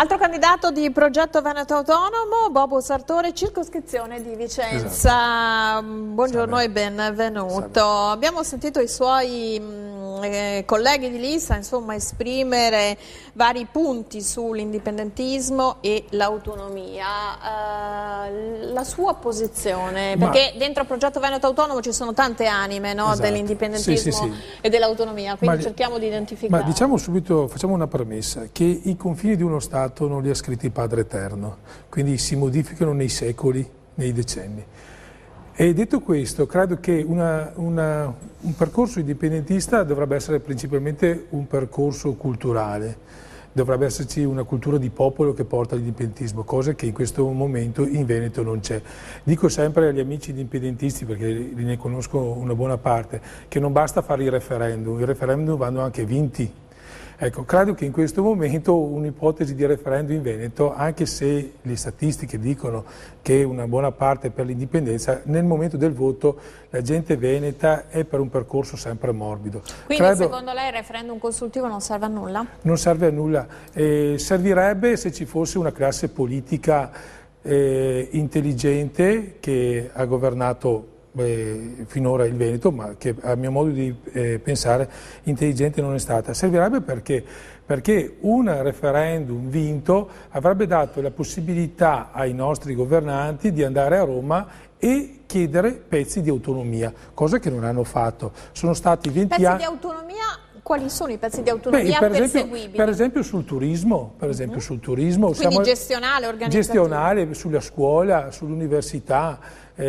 Altro candidato di Progetto Veneto Autonomo, Bobo Sartore, circoscrizione di Vicenza. Esatto. Buongiorno e benvenuto. Abbiamo sentito i suoi colleghi di lista esprimere vari punti sull'indipendentismo e l'autonomia. La sua posizione, perché dentro Progetto Veneto Autonomo ci sono tante anime, no? Esatto. Dell'indipendentismo e dell'autonomia, quindi cerchiamo di identificare. Ma diciamo subito, facciamo una premessa, che i confini di uno Stato non li ha scritti il Padre Eterno, quindi si modificano nei secoli, nei decenni. E detto questo, credo che un percorso indipendentista dovrebbe essere principalmente un percorso culturale, dovrebbe esserci una cultura di popolo che porta all'indipendentismo, cosa che in questo momento in Veneto non c'è. Dico sempre agli amici indipendentisti, perché ne conosco una buona parte, che non basta fare i referendum vanno anche vinti. Ecco, credo che in questo momento un'ipotesi di referendum in Veneto, anche se le statistiche dicono che una buona parte è per l'indipendenza, nel momento del voto la gente veneta è per un percorso sempre morbido. Quindi secondo lei il referendum consultivo non serve a nulla? Non serve a nulla, servirebbe se ci fosse una classe politica intelligente che ha governato finora il Veneto, ma che a mio modo di pensare intelligente non è stata. Servirebbe perché un referendum vinto avrebbe dato la possibilità ai nostri governanti di andare a Roma e chiedere pezzi di autonomia, cosa che non hanno fatto. Sono stati 20 anni... Pezzi di autonomia? Quali sono i pezzi di autonomia perseguibili? Per esempio sul turismo. Quindi gestionale, organizzativo? Gestionale, sulla scuola, sull'università,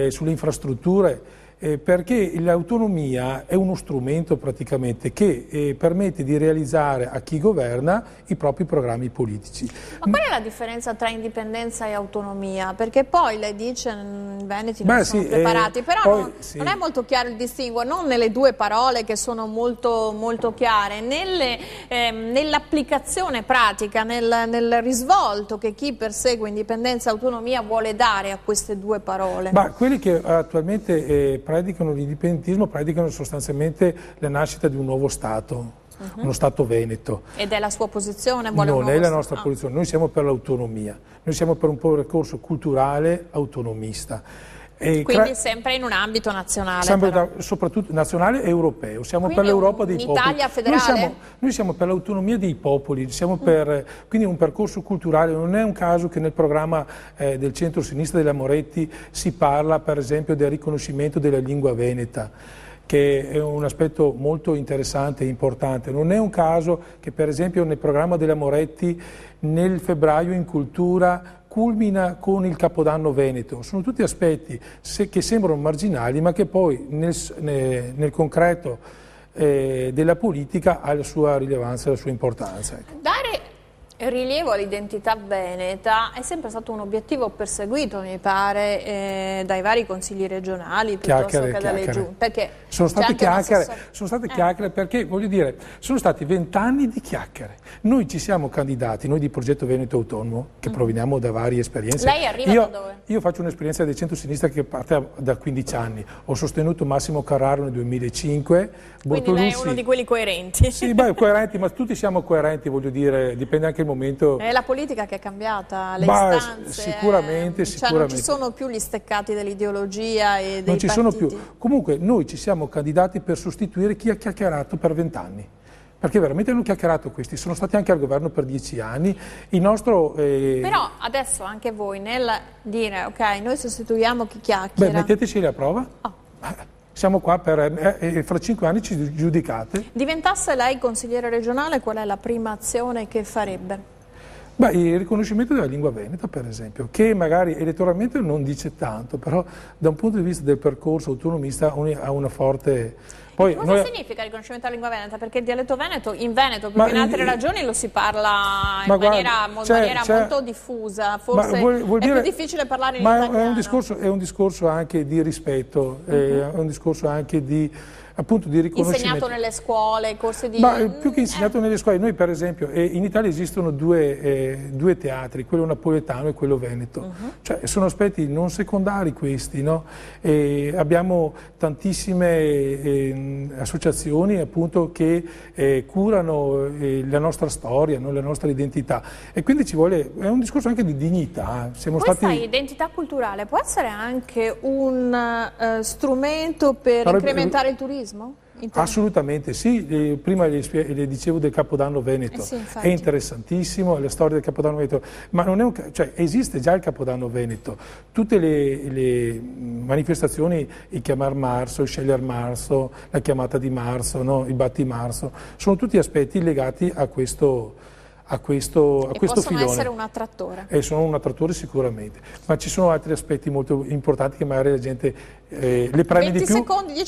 sulle infrastrutture. Perché l'autonomia è uno strumento praticamente che permette di realizzare a chi governa i propri programmi politici. Ma qual è la differenza tra indipendenza e autonomia? Perché poi lei dice i veneti non sono preparati, però poi, non è molto chiaro il distinguo, non nelle due parole che sono molto, molto chiare, nell'applicazione pratica, nel risvolto che chi persegue indipendenza e autonomia vuole dare a queste due parole. Ma quelli che attualmente predicano l'indipendentismo, predicano sostanzialmente la nascita di un nuovo Stato, uno Stato veneto. Ed è la sua posizione? Non è la nostra posizione, noi siamo per l'autonomia, noi siamo per un percorso culturale autonomista. Quindi sempre in un ambito nazionale? Soprattutto nazionale e europeo, siamo per l'Europa dei popoli. Un'Italia federale? Noi siamo per l'autonomia dei popoli, quindi un percorso culturale. Non è un caso che nel programma del centro-sinistra della Moretti si parla per esempio del riconoscimento della lingua veneta, che è un aspetto molto interessante e importante. Non è un caso che per esempio nel programma della Moretti nel febbraio in cultura culmina con il Capodanno Veneto. Sono tutti aspetti che sembrano marginali ma che poi nel concreto della politica ha la sua rilevanza e la sua importanza. Dare rilievo all'identità veneta è sempre stato un obiettivo perseguito, mi pare, dai vari consigli regionali piuttosto che dalle giunte. Perché sono state chiacchiere perché, voglio dire, sono stati 20 anni di chiacchiere. Noi ci siamo candidati, noi di Progetto Veneto Autonomo, che proveniamo da varie esperienze. Lei arriva da dove? Io faccio un'esperienza del centro-sinistra che parte da 15 anni. Ho sostenuto Massimo Carraro nel 2005. Quindi lei è uno di quelli coerenti. Sì, coerenti, ma tutti siamo coerenti, voglio dire, dipende anche il momento. È la politica che è cambiata, le istanze. Sicuramente. Non ci sono più gli steccati dell'ideologia e dei partiti. Non ci sono più. Comunque noi ci siamo candidati per sostituire chi ha chiacchierato per 20 anni. Perché veramente hanno chiacchierato questi, sono stati anche al governo per 10 anni. Però adesso anche voi nel dire ok, noi sostituiamo chi chiacchiera. Metteteci la prova. Siamo qua fra 5 anni ci giudicate. Diventasse lei consigliere regionale, qual è la prima azione che farebbe? Il riconoscimento della lingua veneta, per esempio, che magari elettoralmente non dice tanto, però da un punto di vista del percorso autonomista ha una forte... Cosa significa il riconoscimento della lingua veneta? Perché il dialetto veneto in Veneto, più che in altre regioni, lo si parla in maniera molto diffusa, forse è più difficile parlare in italiano. È un discorso anche di rispetto, è un discorso anche di appunto di riconoscimento. Insegnato nelle scuole, corsi di... Ma più che insegnato nelle scuole, noi per esempio, in Italia esistono due teatri, quello napoletano e quello veneto, cioè sono aspetti non secondari questi, no? Abbiamo tantissime associazioni appunto che curano la nostra storia, no? La nostra identità, e quindi ci vuole, è un discorso anche di dignità. Questa identità culturale può essere anche un strumento per incrementare il turismo? Assolutamente sì, prima le dicevo del Capodanno Veneto, sì, è interessantissimo, la storia del Capodanno Veneto, ma non è cioè, esiste già il Capodanno Veneto, tutte le manifestazioni, il chiamar marzo, il sceglier marzo, la chiamata di marzo, no? Il batti marzo, sono tutti aspetti legati a questo possono filone. essere un attrattore. Sono un attrattore sicuramente, ma ci sono altri aspetti molto importanti che magari la gente le preme di più.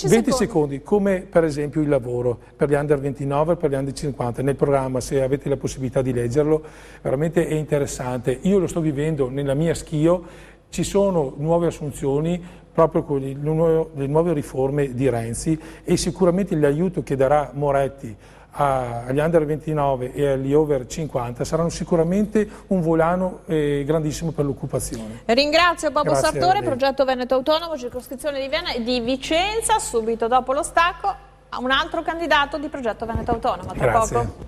10 secondi, come per esempio il lavoro per gli under 29 e per gli under 50. Nel programma, se avete la possibilità di leggerlo, veramente è interessante. Io lo sto vivendo nella mia Schio, ci sono nuove assunzioni proprio con le nuove riforme di Renzi, e sicuramente l'aiuto che darà Moretti agli under 29 e agli over 50 saranno sicuramente un volano grandissimo per l'occupazione. Ringrazio Bobo Sartore, Progetto Veneto Autonomo, circoscrizione di Vicenza. Subito dopo lo stacco un altro candidato di Progetto Veneto Autonomo. Tra poco.